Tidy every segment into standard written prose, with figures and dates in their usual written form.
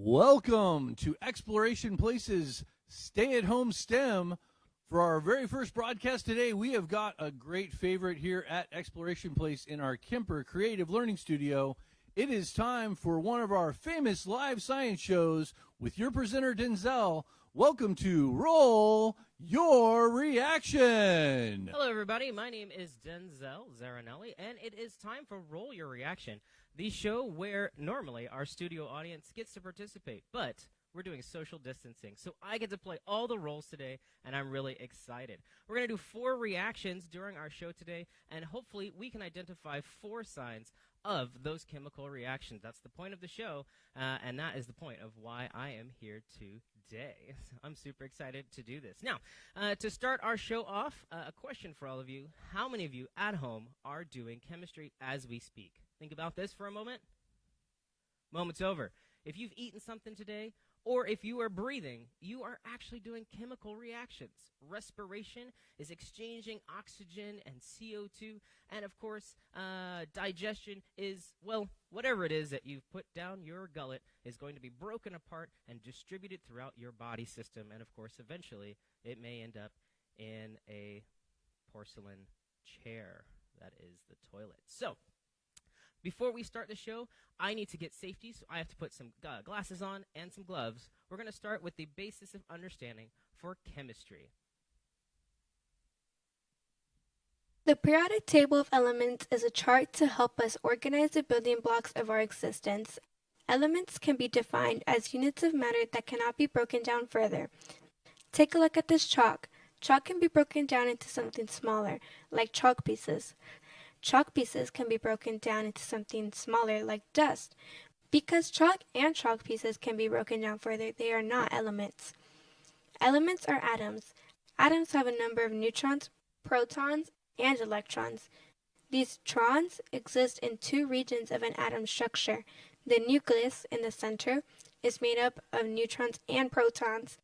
Welcome to Exploration Place's Stay at Home STEM. For our very first broadcast today, we have got a great favorite here at Exploration Place in our Kemper Creative Learning Studio. It is time for one of our famous live science shows with your presenter, Denzel. Welcome to Roll Your Reaction. Hello, everybody. My name is Denzel Zaranelli, and it is time for Roll Your Reaction, the show where normally our studio audience gets to participate, but we're doing social distancing, so I get to play all the roles today, and I'm really excited. We're going to do 4 reactions during our show today, and hopefully we can identify 4 signs of those chemical reactions. That's the point of the show, and that is the point of why I am here today. I'm super excited to do this. Now, to start our show off, a question for all of you. How many of you at home are doing chemistry as we speak? Think about this for a moment. Moment's over. If you've eaten something today, or if you are breathing, you are actually doing chemical reactions. Respiration is exchanging oxygen and CO2. And, of course, digestion is, well, whatever it is that you've put down your gullet is going to be broken apart and distributed throughout your body system. And, of course, eventually it may end up in a porcelain chair. That is the toilet. So, before we start the show, I need to get safety, so I have to put some glasses on and some gloves. We're going to start with the basis of understanding for chemistry. The periodic table of elements is a chart to help us organize the building blocks of our existence. Elements can be defined as units of matter that cannot be broken down further. Take a look at this chalk. Chalk can be broken down into something smaller, like chalk pieces. Chalk pieces can be broken down into something smaller like dust. Because chalk and chalk pieces can be broken down further, they are not elements. Elements are atoms. Atoms have a number of neutrons, protons, and electrons. These trons exist in 2 regions of an atom structure. The nucleus in the center is made up of neutrons and protons.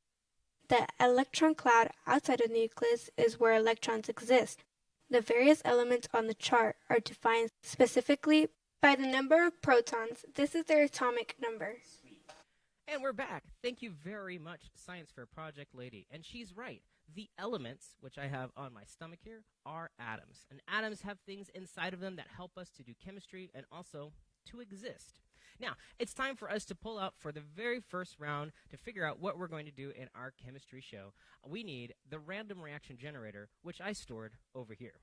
The electron cloud outside of the nucleus is where electrons exist. The various elements on the chart are defined specifically by the number of protons. This is their atomic number. And we're back. Thank you very much, Science Fair Project Lady. And she's right. The elements, which I have on my stomach here, are atoms. And atoms have things inside of them that help us to do chemistry and also to exist. Now, it's time for us to pull out for the very first round to figure out what we're going to do in our chemistry show. We need the random reaction generator, which I stored over here.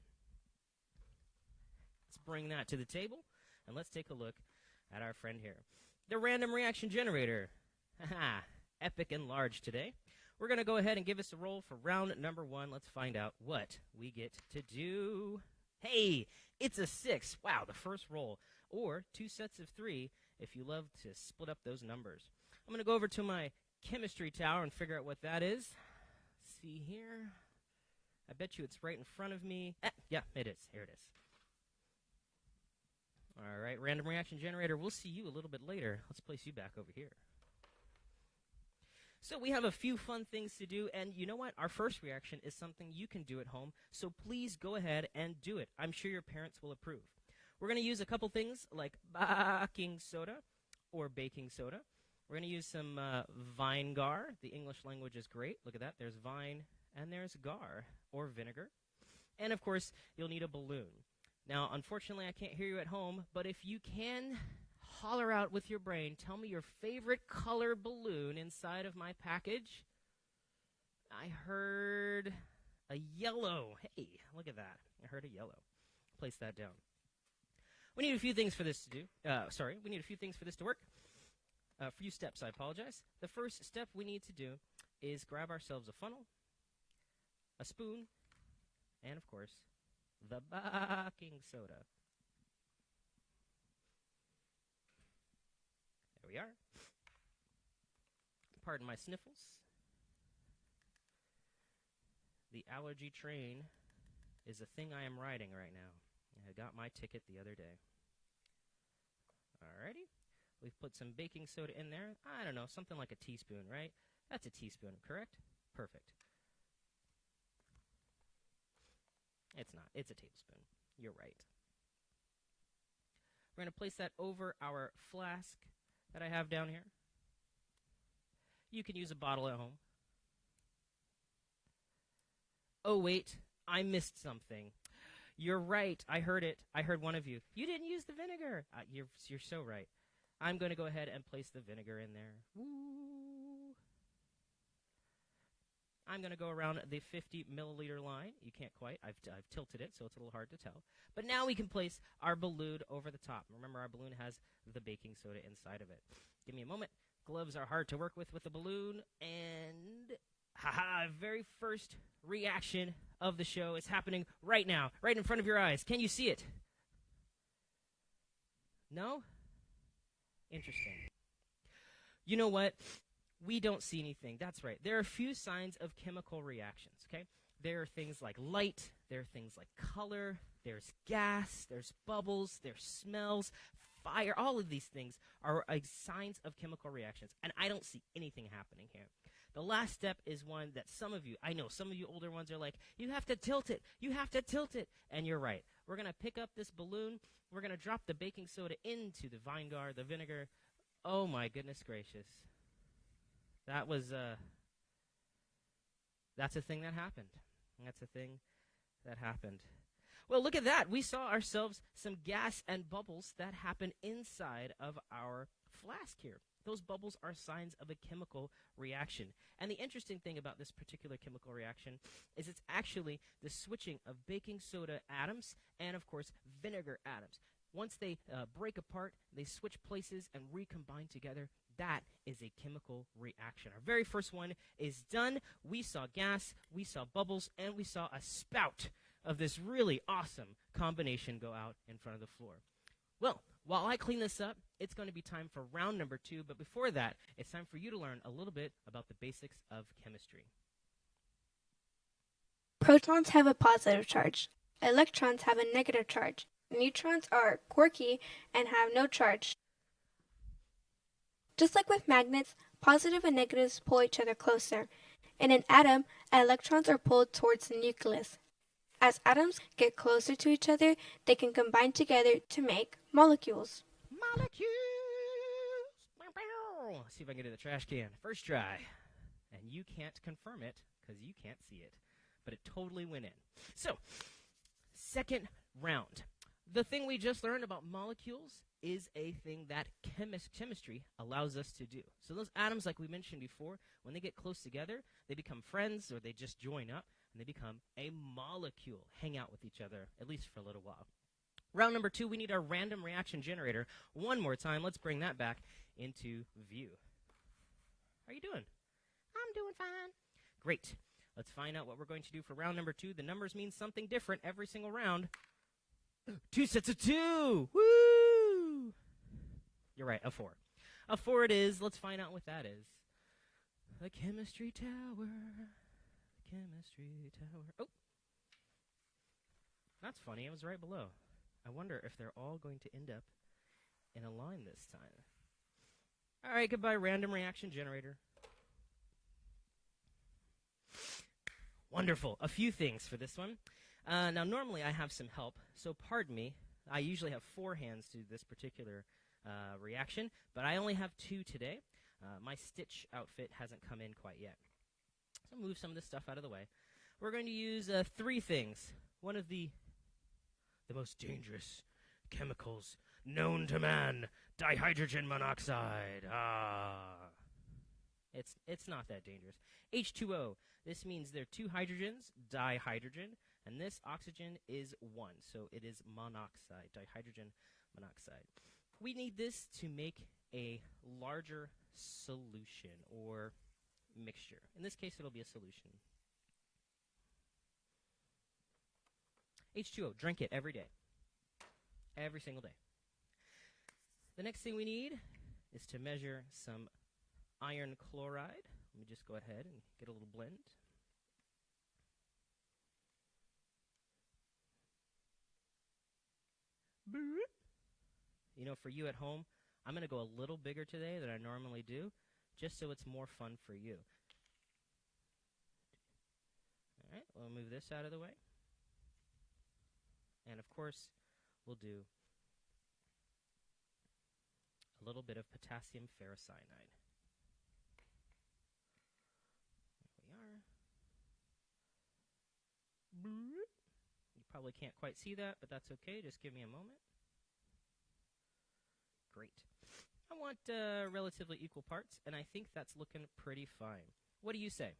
Let's bring that to the table, and let's take a look at our friend here. The random reaction generator. Haha, epic and large today. We're going to go ahead and give us a roll for round number 1. Let's find out what we get to do. Hey, it's a 6. Wow, the first roll. Or 2 sets of 3 if you love to split up those numbers. I'm going to go over to my chemistry tower and figure out what that is. See here. I bet you it's right in front of me. Yeah, it is. Here it is. All right, random reaction generator. We'll see you a little bit later. Let's place you back over here. So we have a few fun things to do, and you know what? Our first reaction is something you can do at home, so please go ahead and do it. I'm sure your parents will approve. We're going to use a couple things like baking soda or baking soda. We're going to use some vinegar. The English language is great. Look at that. There's vine and there's gar or vinegar. And, of course, you'll need a balloon. Now, unfortunately, I can't hear you at home, but if you can holler out with your brain, tell me your favorite color balloon inside of my package. I heard a yellow. Hey, look at that. I heard a yellow. Place that down. We need a few things for this to do. We need a few things for this to work. A few steps, I apologize. The first step we need to do is grab ourselves a funnel, a spoon, and, of course, the baking soda. There we are. Pardon my sniffles. The allergy train is a thing I am riding right now. I got my ticket the other day. Alrighty. We've put some baking soda in there. I don't know, something like a teaspoon, right? That's a teaspoon, correct? Perfect. It's not. It's a tablespoon. You're right. We're going to place that over our flask that I have down here. You can use a bottle at home. Oh, wait, I missed something. You're right. I heard it. I heard one of you. You didn't use the vinegar. You're so right. I'm going to go ahead and place the vinegar in there. Woo. I'm going to go around the 50 milliliter line. You can't quite. I've tilted it, so it's a little hard to tell. But now we can place our balloon over the top. Remember, our balloon has the baking soda inside of it. Give me a moment. Gloves are hard to work with the balloon. And, haha, very first reaction of the show is happening right now, right in front of your eyes. Can you see it? No? Interesting. You know what? We don't see anything. That's right. There are a few signs of chemical reactions, okay? There are things like light. There are things like color. There's gas. There's bubbles. There's smells, fire. All of these things are signs of chemical reactions, and I don't see anything happening here. The last step is one that some of you older ones are like, you have to tilt it. You have to tilt it. And you're right. We're going to pick up this balloon. We're going to drop the baking soda into the vinegar. Oh, my goodness gracious. That's a thing that happened. Well, look at that. We saw ourselves some gas and bubbles that happen inside of our flask here. Those bubbles are signs of a chemical reaction. And the interesting thing about this particular chemical reaction is it's actually the switching of baking soda atoms and, of course, vinegar atoms. Once they break apart, they switch places and recombine together. That is a chemical reaction. Our very first one is done. We saw gas, we saw bubbles, and we saw a spout of this really awesome combination go out in front of the floor. Well, while I clean this up, it's going to be time for round number 2. But before that, it's time for you to learn a little bit about the basics of chemistry. Protons have a positive charge. Electrons have a negative charge. Neutrons are quirky and have no charge. Just like with magnets, positive and negatives pull each other closer. In an atom, electrons are pulled towards the nucleus. As atoms get closer to each other, they can combine together to make molecules. Molecules! Let's see if I can get to the trash can. First try. And you can't confirm it because you can't see it. But it totally went in. So, second round. The thing we just learned about molecules is a thing that chemistry allows us to do. So those atoms, like we mentioned before, when they get close together, they become friends or they just join up, and they become a molecule, hang out with each other, at least for a little while. Round number 2, we need our random reaction generator. One more time, let's bring that back into view. How are you doing? I'm doing fine. Great. Let's find out what we're going to do for round number 2. The numbers mean something different every single round. 2 sets of 2. Woo! You're right, a 4. A 4 it is. Let's find out what that is. The chemistry tower. Oh. That's funny. It was right below. I wonder if they're all going to end up in a line this time. All right, goodbye, random reaction generator. Wonderful. A few things for this one. Now, normally I have some help, so pardon me. I usually have 4 hands to this particular reaction, but I only have 2 today. My Stitch outfit hasn't come in quite yet. So I'll move some of this stuff out of the way. We're going to use 3 things. One of the most dangerous chemicals known to man, dihydrogen monoxide. It's not that dangerous. H2O. This means there are 2 hydrogens, dihydrogen, and this oxygen is 1, so it is monoxide, dihydrogen monoxide. We need this to make a larger solution or mixture. In this case, it'll be a solution. H2O, drink it every day. Every single day. The next thing we need is to measure some iron chloride. Let me just go ahead and get a little blend. You know, for you at home, I'm going to go a little bigger today than I normally do, just so it's more fun for you. All right, we'll move this out of the way. And, of course, we'll do a little bit of potassium ferrocyanide. Probably can't quite see that, but that's okay. Just give me a moment. Great. I want relatively equal parts, and I think that's looking pretty fine. What do you say?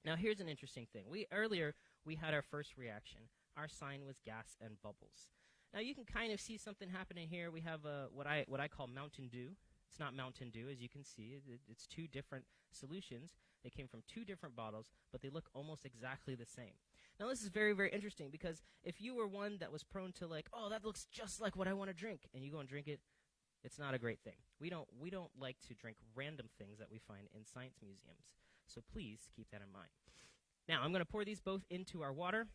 Now, here's an interesting thing. Earlier, we had our first reaction. Our sign was gas and bubbles. Now, you can kind of see something happening here. We have what I call Mountain Dew. It's not Mountain Dew, as you can see. It's two different solutions. They came from two different bottles, but they look almost exactly the same. Now, this is very, very interesting because if you were one that was prone to like, oh, that looks just like what I want to drink, and you go and drink it, it's not a great thing. We don't like to drink random things that we find in science museums. So please keep that in mind. Now, I'm going to pour these both into our water.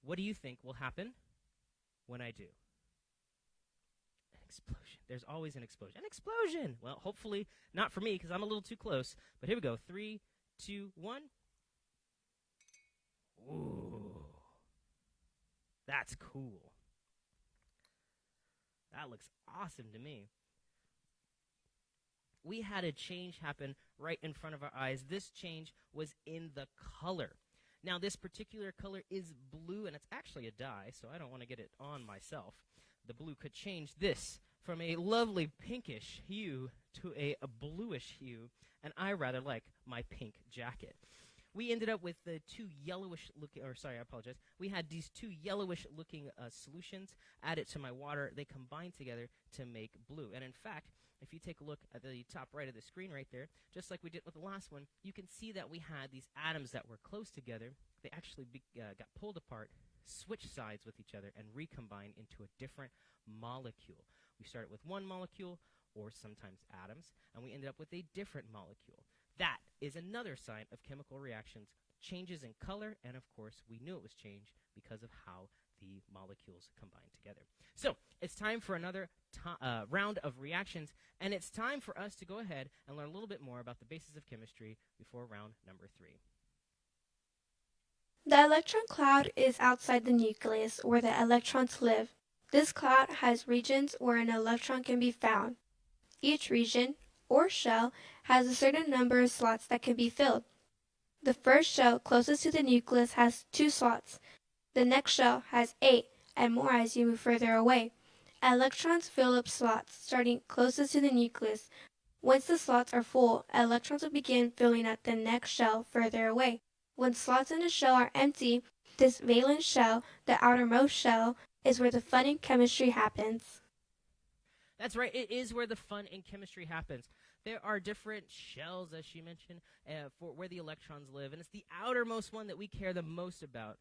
What do you think will happen when I do? An explosion. There's always an explosion. An explosion! Well, hopefully not for me because I'm a little too close. But here we go. 3, 2, 1. Ooh. That's cool. That looks awesome to me. We had a change happen right in front of our eyes. This change was in the color. Now, this particular color is blue, and it's actually a dye, so I don't want to get it on myself. The blue could change this from a lovely pinkish hue to a bluish hue, and I rather like my pink jacket. We ended up with the two yellowish-looking, we had these two yellowish-looking solutions added to my water. They combined together to make blue. And in fact, if you take a look at the top right of the screen right there, just like we did with the last one, you can see that we had these atoms that were close together. They actually got pulled apart, switched sides with each other, and recombined into a different molecule. We started with one molecule, or sometimes atoms, and we ended up with a different molecule. That is another sign of chemical reactions, changes in color, and of course, we knew it was changed because of how the molecules combine together. So, it's time for another round of reactions, and it's time for us to go ahead and learn a little bit more about the basis of chemistry before round number 3. The electron cloud is outside the nucleus where the electrons live. This cloud has regions where an electron can be found. Each region, or shell, has a certain number of slots that can be filled. The first shell closest to the nucleus has 2 slots. The next shell has 8, and more as you move further away. Electrons fill up slots starting closest to the nucleus. Once the slots are full, electrons will begin filling up the next shell further away. When slots in a shell are empty, this valence shell, the outermost shell, is where the fun in chemistry happens. That's right. It is where the fun in chemistry happens. There are different shells, as she mentioned, for where the electrons live, and it's the outermost one that we care the most about,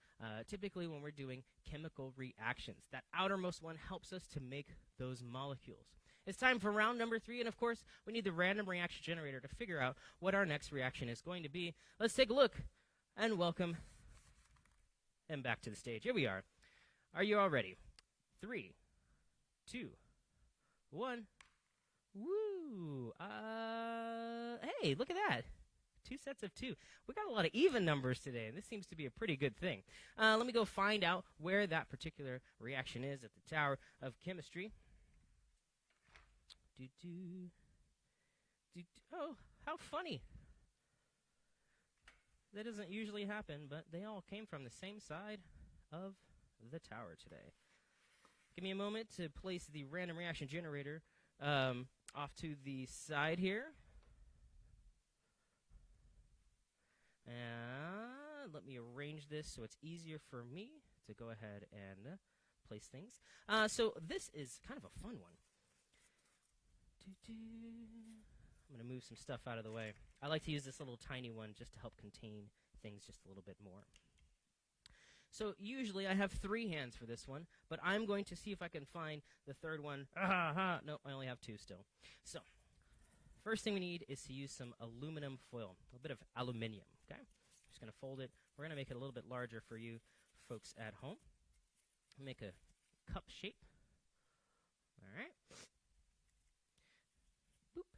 typically when we're doing chemical reactions. That outermost one helps us to make those molecules. It's time for round number 3, and of course, we need the random reaction generator to figure out what our next reaction is going to be. Let's take a look, and welcome him back to the stage. Here we are. Are you all ready? 3, 2, 1. Woo! Hey, look at that. 2 sets of 2. We got a lot of even numbers today, and this seems to be a pretty good thing. Let me go find out where that particular reaction is at the Tower of Chemistry. Oh, how funny. That doesn't usually happen, but they all came from the same side of the tower today. Give me a moment to place the random reaction generator off to the side here. And let me arrange this so it's easier for me to go ahead and place things. So this is kind of a fun one. I'm going to move some stuff out of the way. I like to use this little tiny one just to help contain things just a little bit more. So usually I have 3 hands for this one, but I'm going to see if I can find the third one. No, I only have 2 still. So first thing we need is to use some aluminum foil, a little bit of aluminium, okay? I'm just going to fold it. We're going to make it a little bit larger for you folks at home. Make a cup shape. All right. Boop.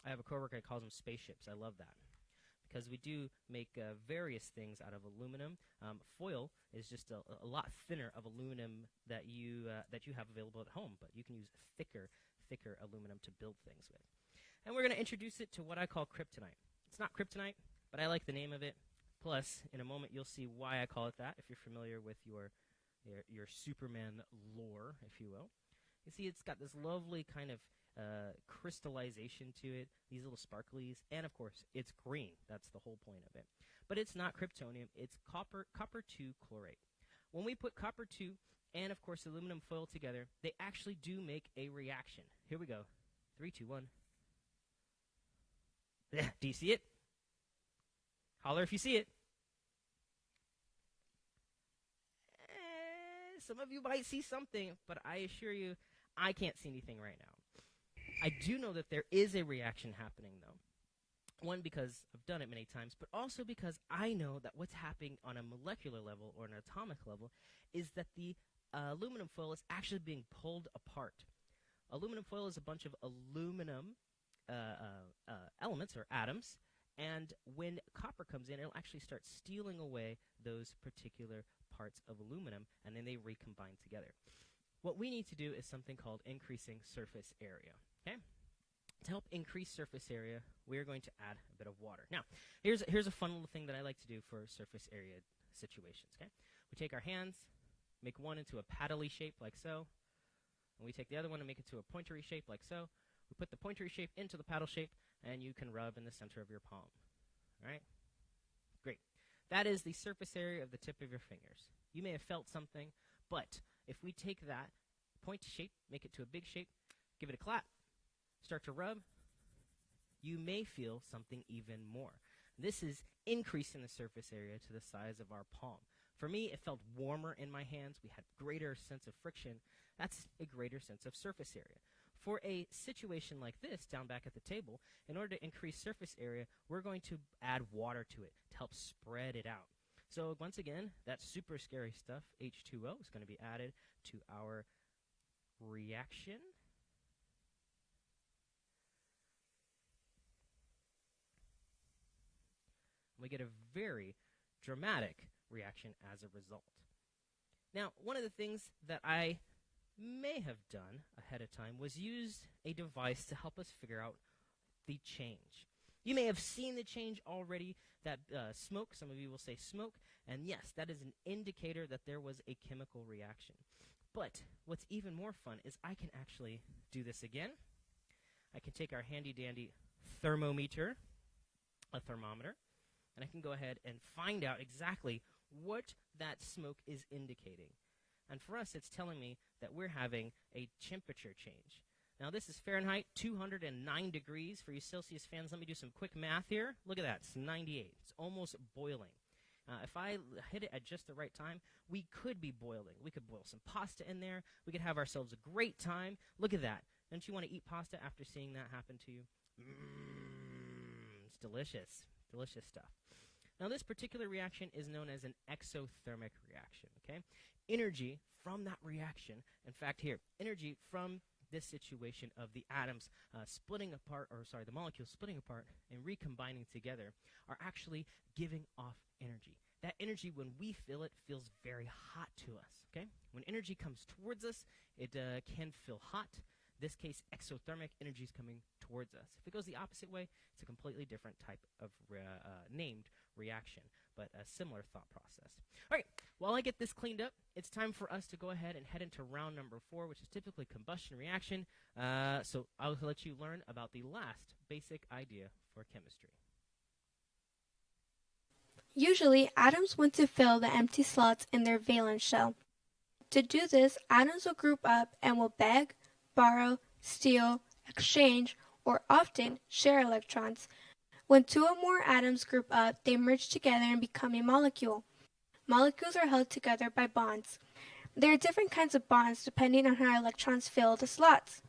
I have a coworker that calls them spaceships. I love that. Because we do make various things out of aluminum. Foil is just a lot thinner of aluminum that you have available at home, but you can use thicker aluminum to build things with. And we're going to introduce it to what I call kryptonite. It's not kryptonite, but I like the name of it. Plus, in a moment, you'll see why I call it that if you're familiar with your Superman lore, if you will. You see, it's got this lovely kind of crystallization to it, these little sparklies, and of course, it's green. That's the whole point of it. But it's not kryptonium, it's copper 2 chlorate. When we put copper 2 and, of course, aluminum foil together, they actually do make a reaction. Here we go. 3, 2, 1. Do you see it? Holler if you see it. Some of you might see something, but I assure you, I can't see anything right now. I do know that there is a reaction happening, though. One, because I've done it many times, but also because I know that what's happening on a molecular level or an atomic level is that the aluminum foil is actually being pulled apart. Aluminum foil is a bunch of aluminum elements or atoms, and when copper comes in, it'll actually start stealing away those particular parts of aluminum, and then they recombine together. What we need to do is something called increasing surface area. Okay? To help increase surface area, we're going to add a bit of water. Now, here's a fun little thing that I like to do for surface area situations. Okay? We take our hands, make one into a paddly shape like so, and we take the other one and make it to a pointery shape like so. We put the pointery shape into the paddle shape, and you can rub in the center of your palm. All right? Great. That is the surface area of the tip of your fingers. You may have felt something, but if we take that point shape, make it to a big shape, give it a clap, start to rub, you may feel something even more. This is increasing the surface area to the size of our palm. For me, it felt warmer in my hands. We had greater sense of friction. That's a greater sense of surface area. For a situation like this, down back at the table, in order to increase surface area, we're going to add water to it to help spread it out. So once again, that super scary stuff, H2O, is going to be added to our reaction. We get a very dramatic reaction as a result. Now, one of the things that I may have done ahead of time was use a device to help us figure out the change. You may have seen the change already, that smoke, some of you will say smoke, and yes, that is an indicator that there was a chemical reaction. But what's even more fun is I can actually do this again. I can take our handy-dandy thermometer, a thermometer, and I can go ahead and find out exactly what that smoke is indicating. And for us, it's telling me that we're having a temperature change. Now, this is Fahrenheit, 209 degrees. For you Celsius fans, let me do some quick math here. Look at that. It's 98. It's almost boiling. If I hit it at just the right time, we could be boiling. We could boil some pasta in there. We could have ourselves a great time. Look at that. Don't you want to eat pasta after seeing that happen to you? It's delicious. Delicious stuff. Now, this particular reaction is known as an exothermic reaction, okay? Energy from that reaction, in fact here, energy from this situation of the atoms splitting apart, the molecules splitting apart and recombining together are actually giving off energy. That energy, when we feel it, feels very hot to us, okay? When energy comes towards us, it can feel hot. In this case, exothermic energy is coming towards us. If it goes the opposite way, it's a completely different type of named reaction, but a similar thought process. All right, while I get this cleaned up, it's time for us to go ahead and head into round number 4, which is typically combustion reaction. So I'll let you learn about the last basic idea for chemistry. Usually, atoms want to fill the empty slots in their valence shell. To do this, atoms will group up and will beg, borrow, steal, exchange, or often share electrons. When two or more atoms group up, they merge together and become a molecule. Molecules are held together by bonds. There are different kinds of bonds depending on how electrons fill the slots.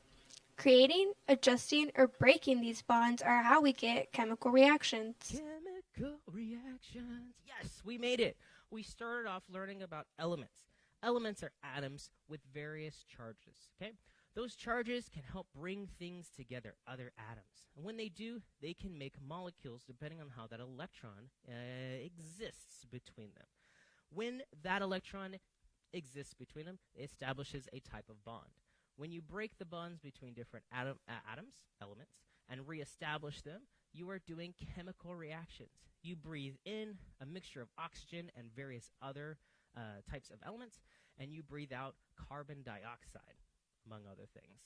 Creating, adjusting, or breaking these bonds are how we get chemical reactions. Chemical reactions. Yes, we made it. We started off learning about elements. Elements are atoms with various charges, okay? Those charges can help bring things together, other atoms. And when they do, they can make molecules depending on how that electron exists between them. When that electron exists between them, it establishes a type of bond. When you break the bonds between different elements, and reestablish them, you are doing chemical reactions. You breathe in a mixture of oxygen and various other types of elements, and you breathe out carbon dioxide, among other things.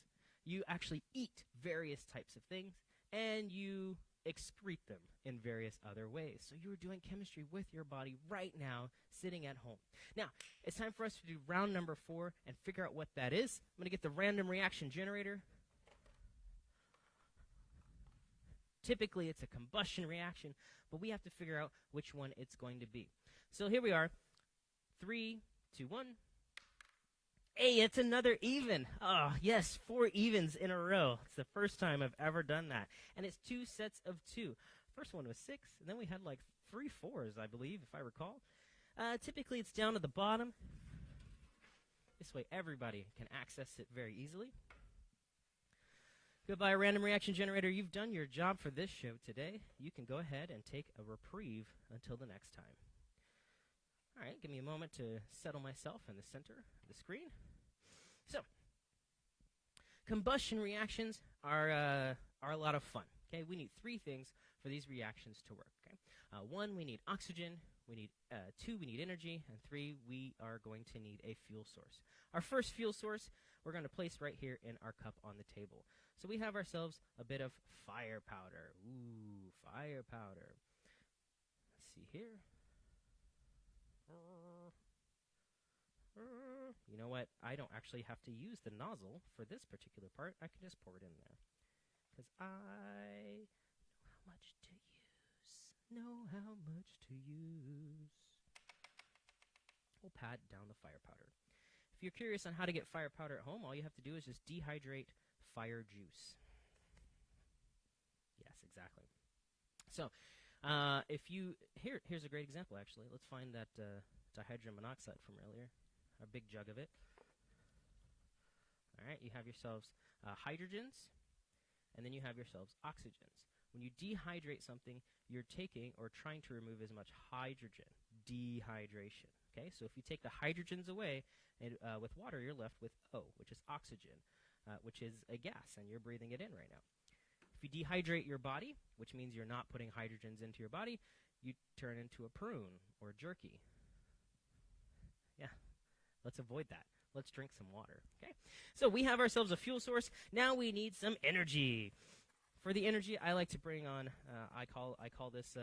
You actually eat various types of things, and you excrete them in various other ways. So you're doing chemistry with your body right now, sitting at home. Now, it's time for us to do round number 4 and figure out what that is. I'm going to get the random reaction generator. Typically, it's a combustion reaction, but we have to figure out which one it's going to be. So here we are. 3, 2, 1. Hey, it's another even. Oh, yes, 4 evens in a row. It's the first time I've ever done that. And it's 2 sets of 2. First one was 6, and then we had like 3 4s, I believe, if I recall. Typically, it's down to the bottom. This way, everybody can access it very easily. Goodbye, random reaction generator. You've done your job for this show today. You can go ahead and take a reprieve until the next time. All right, give me a moment to settle myself in the center of the screen. So, combustion reactions are a lot of fun. Okay, we need 3 things for these reactions to work. Okay, 1, we need oxygen. We need 2, we need energy, and 3, we are going to need a fuel source. Our first fuel source we're going to place right here in our cup on the table. So we have ourselves a bit of fire powder. Ooh, fire powder. Let's see here. You know what? I don't actually have to use the nozzle for this particular part. I can just pour it in there. Because I know how much to use. We'll pat down the fire powder. If you're curious on how to get fire powder at home, all you have to do is just dehydrate fire juice. Yes, exactly. So, here's a great example, actually. Let's find that dihydrogen monoxide from earlier, our big jug of it. All right, you have yourselves hydrogens, and then you have yourselves oxygens. When you dehydrate something, you're taking or trying to remove as much hydrogen, dehydration. Okay, so if you take the hydrogens away and, with water, you're left with O, which is oxygen, which is a gas, and you're breathing it in right now. If you dehydrate your body, which means you're not putting hydrogens into your body, you turn into a prune or jerky. Yeah, let's avoid that. Let's drink some water. Okay, so we have ourselves a fuel source. Now we need some energy. For the energy, I like to bring on, I call this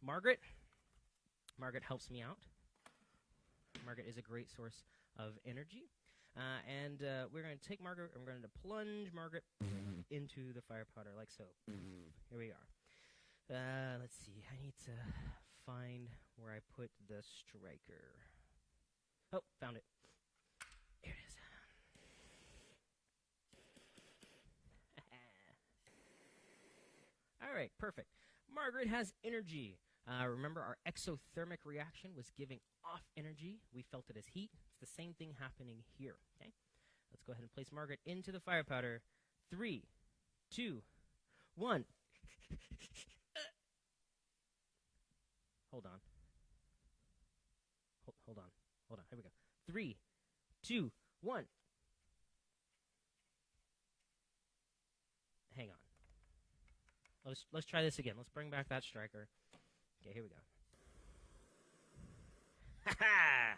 Margaret. Margaret helps me out. Margaret is a great source of energy. And we're going to take Margaret, and we're going to plunge Margaret into the fire powder like so. Here we are. Let's see. I need to find where I put the striker. Oh, found it. Here it is. All right, perfect. Margaret has energy. Remember, our exothermic reaction was giving off energy. We felt it as heat. It's the same thing happening here. Okay, let's go ahead and place Margaret into the fire powder. 3, 2, 1. Hold on. Hold on. Here we go. 3, 2, 1. Hang on. Let's try this again. Let's bring back that striker. Okay, here we go. Ha ha!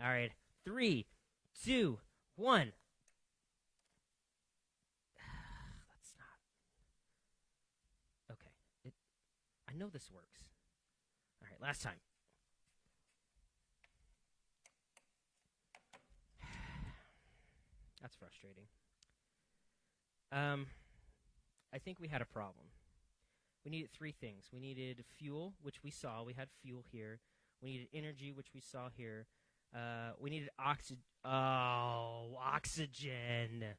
All right. 3, 2, 1. That's not. Okay. I know this works. All right, last time. That's frustrating. I think we had a problem. We needed 3 things. We needed fuel, which we saw. We had fuel here. We needed energy, which we saw here. We needed oxygen. Oh, oxygen.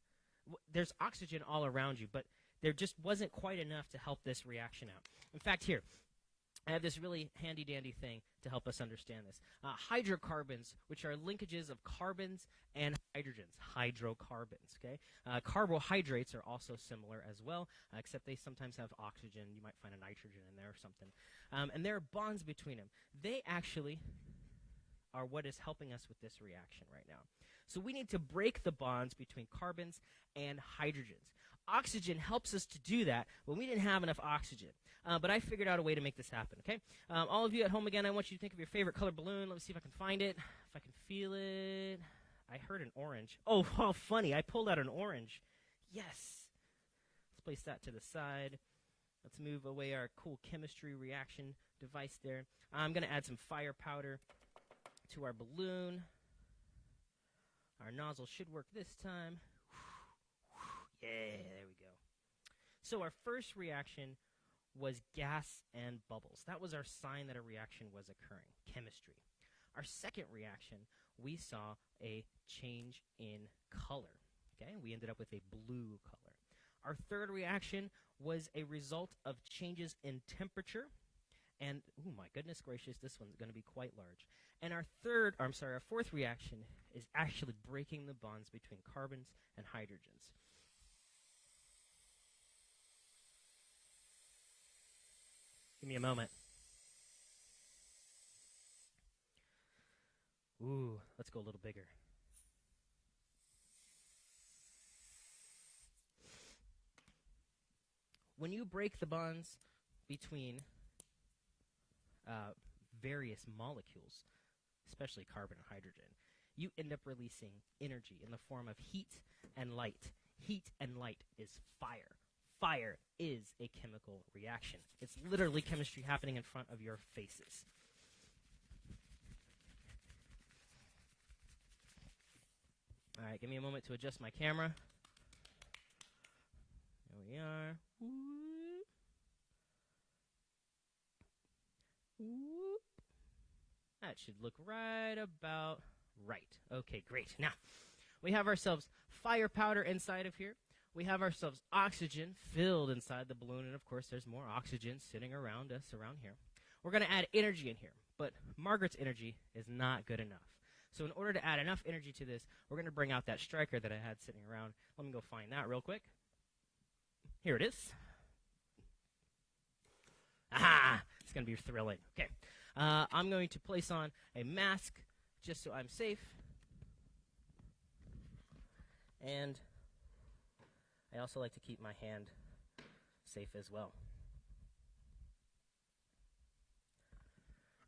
There's oxygen all around you, but there just wasn't quite enough to help this reaction out. In fact, here, I have this really handy-dandy thing to help us understand this. Hydrocarbons, which are linkages of carbons and hydrogens, hydrocarbons, okay? Carbohydrates are also similar as well, except they sometimes have oxygen. You might find a nitrogen in there or something. And there are bonds between them. They actually are what is helping us with this reaction right now. So we need to break the bonds between carbons and hydrogens. Oxygen helps us to do that, but we didn't have enough oxygen. But I figured out a way to make this happen, okay? All of you at home, again, I want you to think of your favorite color balloon. Let me see if I can find it, if I can feel it. I heard an orange. Oh, how funny. I pulled out an orange. Yes. Let's place that to the side. Let's move away our cool chemistry reaction device there. I'm going to add some fire powder to our balloon. Our nozzle should work this time. Yeah, there we go. So our first reaction was gas and bubbles. That was our sign that a reaction was occurring, chemistry. Our second reaction, we saw a change in color. Okay, we ended up with a blue color. Our third reaction was a result of changes in temperature. And, oh my goodness gracious, this one's going to be quite large. And our fourth reaction is actually breaking the bonds between carbons and hydrogens. Give me a moment. Ooh, let's go a little bigger. When you break the bonds between various molecules, especially carbon and hydrogen, you end up releasing energy in the form of heat and light. Heat and light is fire. Fire is a chemical reaction. It's literally chemistry happening in front of your faces. All right, give me a moment to adjust my camera. There we are. Whoop. Whoop. That should look right about right. Okay, great. Now, we have ourselves fire powder inside of here. We have ourselves oxygen filled inside the balloon, and of course there's more oxygen sitting around us around here. We're going to add energy in here, but Margaret's energy is not good enough. So in order to add enough energy to this, we're going to bring out that striker that I had sitting around. Let me go find that real quick. Here it is. Aha! It's going to be thrilling. Okay. I'm going to place on a mask just so I'm safe. And I also like to keep my hand safe as well.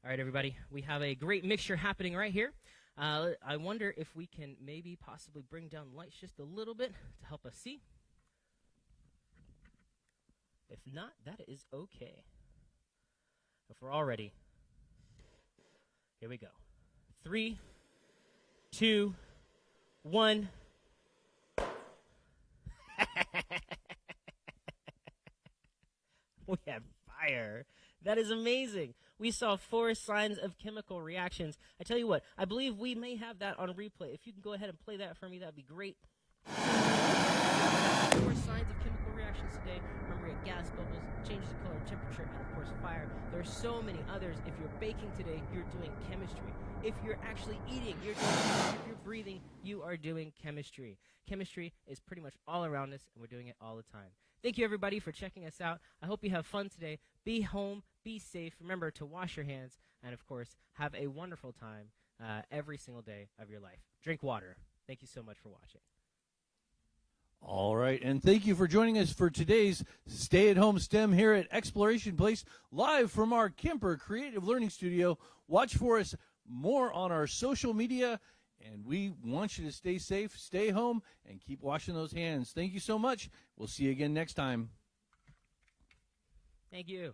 All right, everybody. We have a great mixture happening right here. I wonder if we can maybe possibly bring down lights just a little bit to help us see. If not, that is okay. If we're all ready, here we go. 3, 2, 1. We have fire. That is amazing. We saw 4 signs of chemical reactions. I tell you what, I believe we may have that on replay. If you can go ahead and play that for me, that would be great. 4 signs of chemical reactions today. Remember, we had gas, bubbles, changes in color, temperature, and of course fire. There are so many others. If you're baking today, you're doing chemistry. If you're actually eating, you're doing chemistry. If you're breathing, you are doing chemistry. Chemistry is pretty much all around us, and we're doing it all the time. Thank you, everybody, for checking us out. I hope you have fun today. Be home. Be safe. Remember to wash your hands. And, of course, have a wonderful time every single day of your life. Drink water. Thank you so much for watching. All right, and thank you for joining us for today's Stay-at-Home STEM here at Exploration Place, live from our Kemper Creative Learning Studio. Watch for us more on our social media, and we want you to stay safe, stay home, and keep washing those hands. Thank you so much. We'll see you again next time. Thank you.